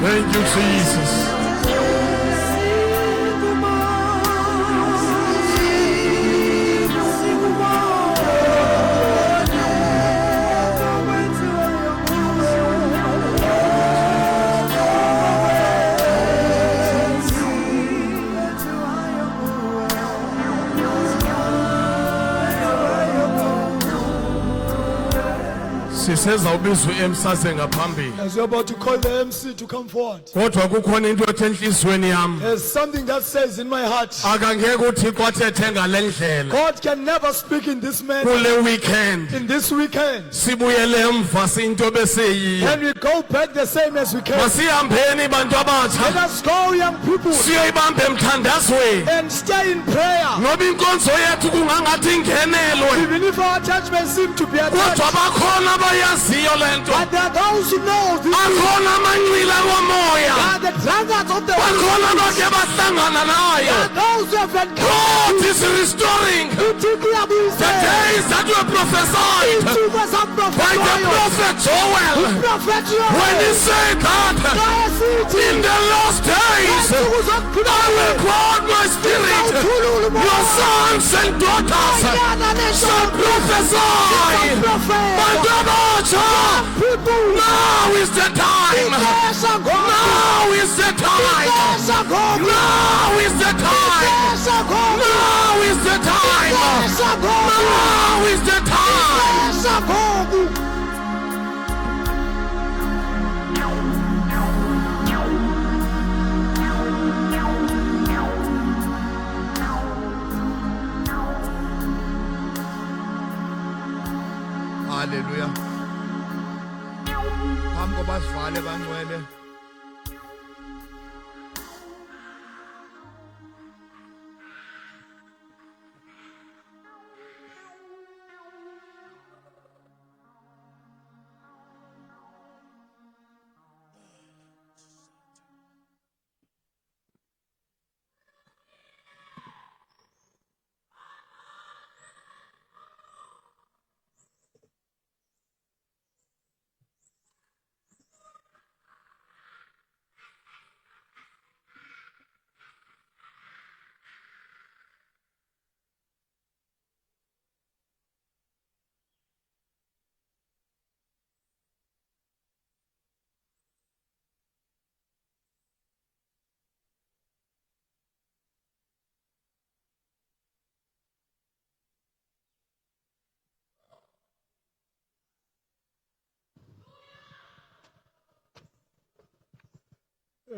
Thank you, Jesus. Sisezawubiza uMsaze ngaphambili. As you're about to call the MC to come forward, Kodwa kukhona into ethe enhlizweni yami. there's something that says in my heart, Akangeke uThixo athethe ngale ndlela. God can never speak in this manner. Kule weekend In this weekend, sibuyele emva sinto besiyiyo. and we go back the same as we came. Masihambeni bantu Let abatsha. us go, young people, Siyoyibamba emthandazweni. and stay in prayer. Ngoba inkonzo yethu kungangathi ingenelwe. Even if our church may seem to be attacked, Kodwa bakhona abayaziyo lento. but there are those who know this. Akhona amanxila There womoya. are the drunkards of the Bakhona world. abake bahlangana There are nayo. those who have encountered God is restoring the days that were prophesied by the prophet Joel. When he said that in the last days I will pour out my spirit, your sons and daughters shall prophesy. Bantu abatsha, now is the time. Now is the time. Now is the time. Now is the time. Now is the time. Haleluya. Phambi koba sivale bangcwele.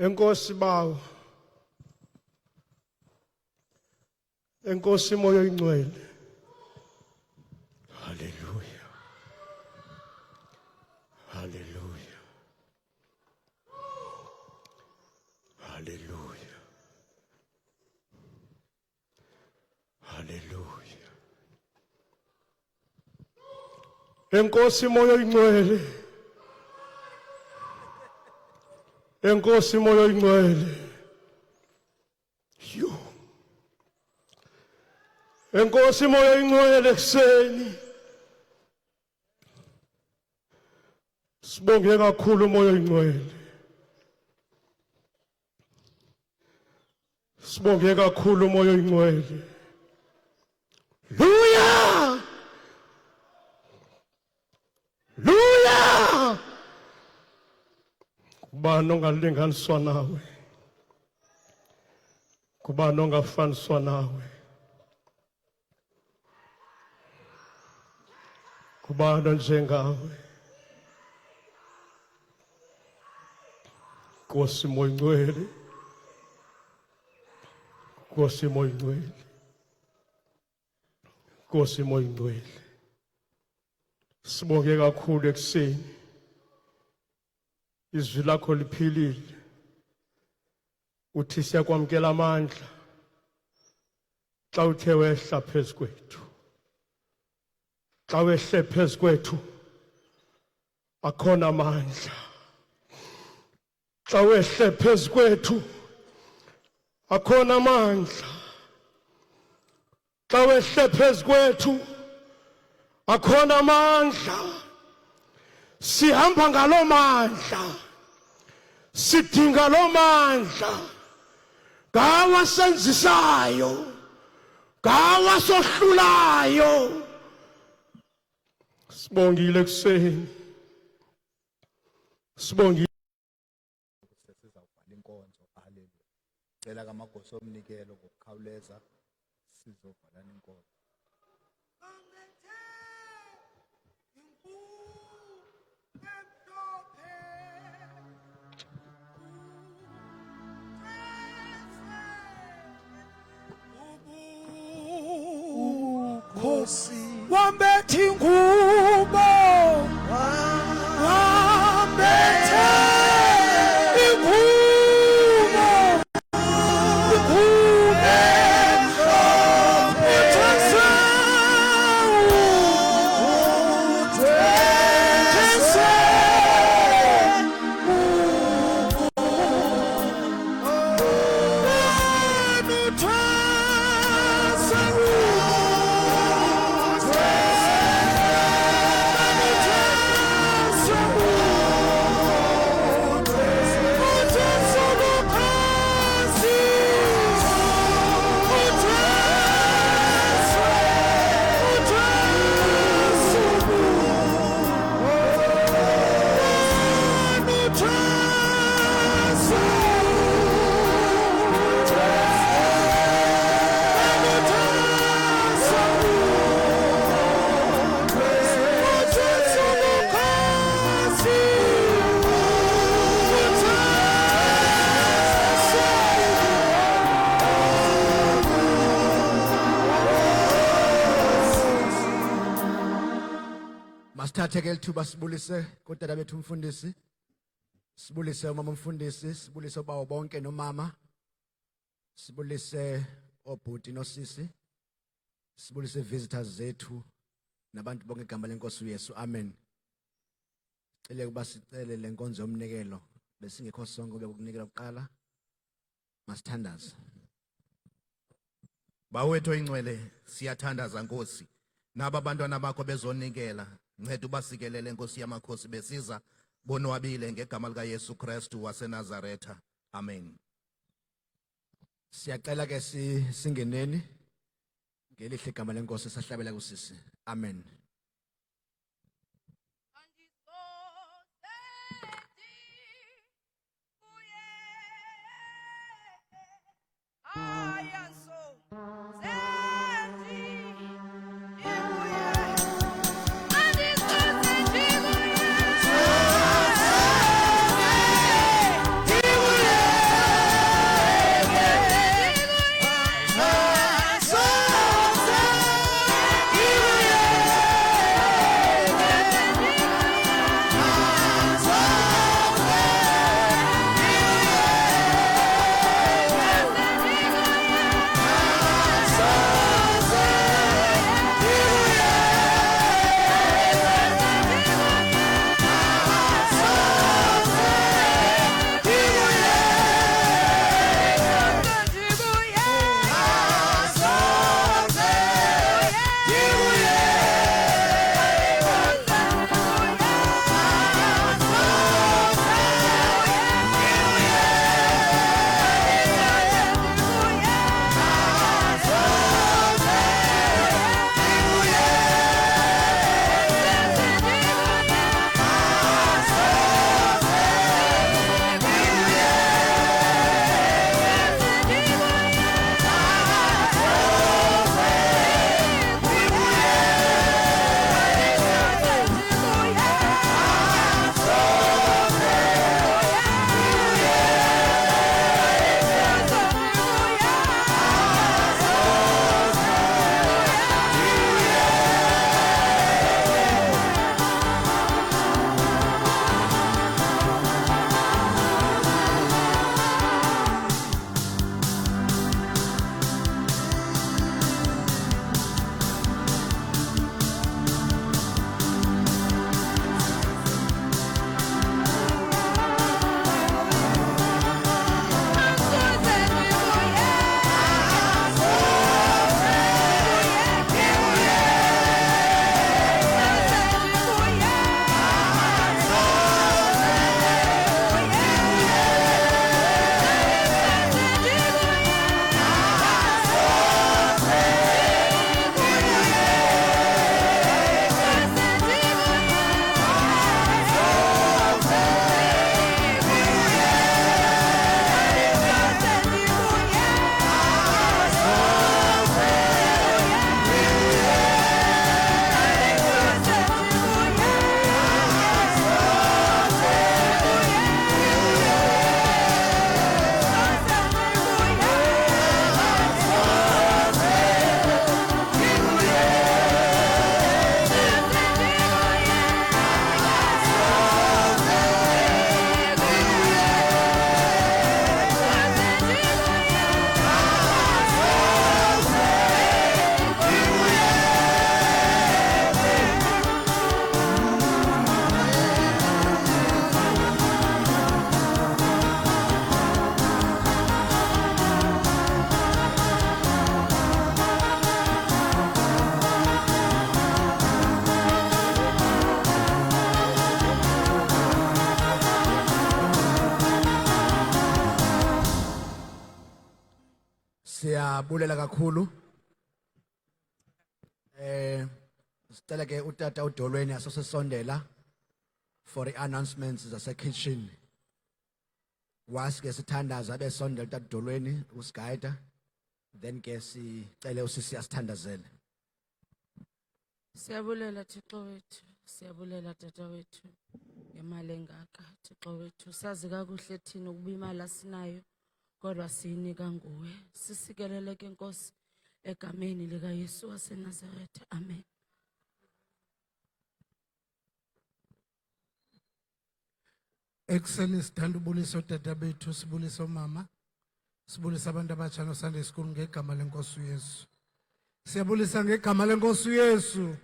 Enkosi bawo. Enkosi moya oyingcwele. Hallelujah. Hallelujah. Hallelujah. Hallelujah. Enkosi moya oyingcwele. Enkosi moya oyingcwele. Yo. Enkosi moya oyingcwele ekseni. Sibonge kakhulu moya oyingcwele. Sibonge kakhulu moya oyingcwele. Hallelujah. Hallelujah. Kubani ongalinganiswa nawe? Kubani ongafaniswa nawe? Kubani onjengawe? Nkosi moya oyingcwele. Nkosi moya oyingcwele. Nkosi moya oyingcwele. Sibonge kakhulu ekseni. Izwi lakho liphilile. Uthi siyakwamkela amandla xa uthe wehla phezu kwethu. Xa wehle phezu kwethu akhona amandla. Xa wehle phezu kwethu akhona amandla. Xa wehle phezu kwethu akhona amandla. Sihamba ngalo mandla. Sidinga lo mandla. Ngawa senzisayo. Ngawa sohlulayo. Sibongile ekseni. Sibongile. Sizawubhala inkonzo. Haleluya. Cela kamagosi omnikelo ngokukhawuleza sizovala inkonzo. Wambethe ingubo. Wambethe ingubo. Masithathe ke lithuba sibulise kodwa bethu umfundisi. Sibulise umama umfundisi, sibulise bawo bonke nomama. Sibulise obhuti nosisi. Sibulise visitors zethu nabantu bonke igama lenkosi uYesu. Amen. Cele kuba sicele lenkonzo yomnikelo besingekho sonke ube ukunikela kuqala. Masithandaze. Bawethu oyingcwele siyathandaza Nkosi. Naba abantwana bakho bezonikela nceda ubasikelele Nkosi yamakhosi besiza bonwabile ngegama lika Yesu Kristu waseNazaretha. Amen. Siyacela ke singeneni ngelihle igama lenkosi sahlabela kusisi. Amen. Siyabulela kakhulu. Sicela ke utata uDolweni asosesondela for the announcements zase kitchen. Wasike sithandaza besondela utata uDolweni usigayida. Then ke sicele usisi asithandazele. Siyabulela Thixo wethu, siyabulela tata wethu ngemali engaka Thixo wethu. Sazi kakuhle thina ukuba imali asinayo kodwa siyinika nguwe. Sisikeleleke Nkosi egameni lika Yesu waseNazaretha. Amen. Siyabulela Thixo wethu, siyabulela tata wethu ngemali engaka Thixo wethu. Sazi kakuhle thina ukuba imali asinayo kodwa siyinika nguwe. Sisikeleleke Nkosi egameni lika Yesu waseNazaretha. Amen. Ekuseni sithanda ubulisa odade bethu, sibulisa omama, sibulisa abantu abatsha no-Sunday school ngegama lenkosi uYesu. Siyabulisa ngegama lenkosi uYesu.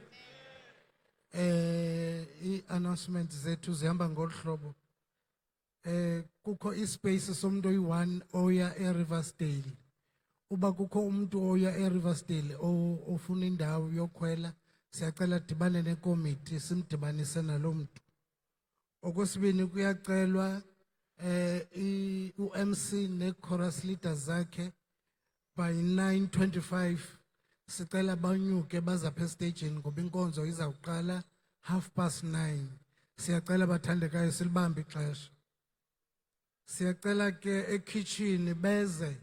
I-announcement zethu zihamba ngolu hlobo. Kukho ispace somuntu oyi-1 oya eRiversdale. Uba kukho umuntu oya eRiversdale ofuna indawo yokhwela, siyacela dibane nekomiti simdibanise nalo muntu. Okwesibini kuyacelwa u-MC ne-chorus leader zakhe by 9:25 sicela banyuke bazapha estageni ngoba inkonzo izawuqala 9:30. Siyacela bathandekayo silibambe ixesha. Siyacela ke ekitchen beze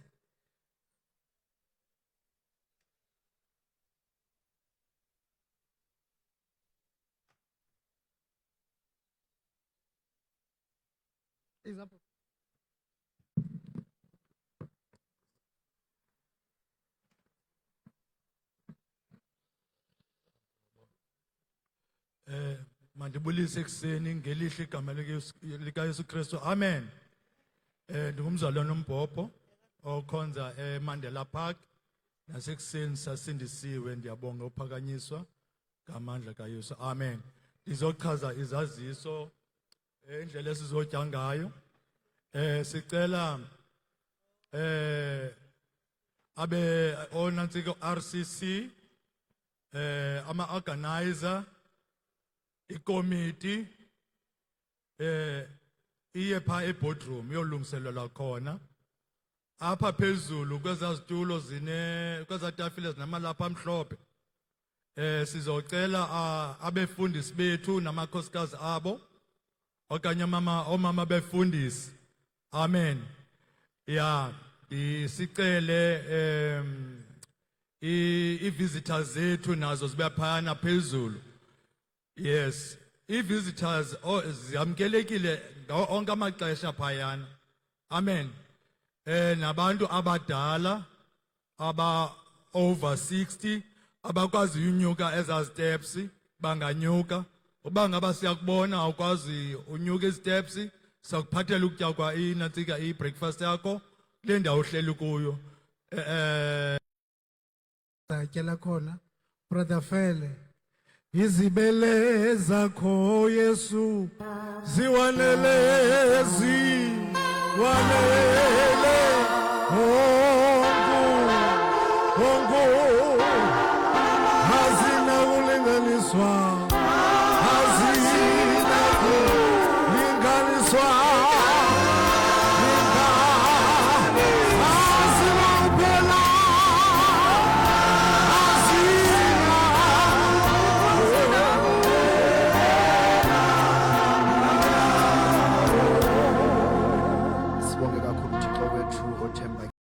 Example. Mandibulise ekuseni ngelihle igama likaYesu Kristu. Amen. Ndingumzalwane uMbhobho okhonza eMandela Park. Nasekuseni sasindisiwe, ndiyabonga uphakanyiswa ngamandla kaYesu. Amen. Ndizochaza izaziso indlela esizotya ngayo. Sicela abe onantsika RCC ama organizer ikomiti iye pha eboardroom yolungiselelwa khona apha phezulu kwezazitulo kwezatafile zinamalapha amhlophe. Sizocela abefundisi bethu namakhosikazi abo okanye omama befundisi. Amen. Ya, sicele i-visitors zethu nazo zibe phana phezulu. Yes, i-visitors ziyamkelekile onke amaxesha phayana. Amen. Nabantu abadala aba over 60 abakwazi unyuka eza steps banganyuka. Uba ngaba siyakubona awukwazi unyuka steps, sakuphathela ukutya kwa inantsika i-breakfast yakho kule ndawo uhleli kuyo. Satyela khona brother Fele. Izibele zakho Yesu ziwanele hongu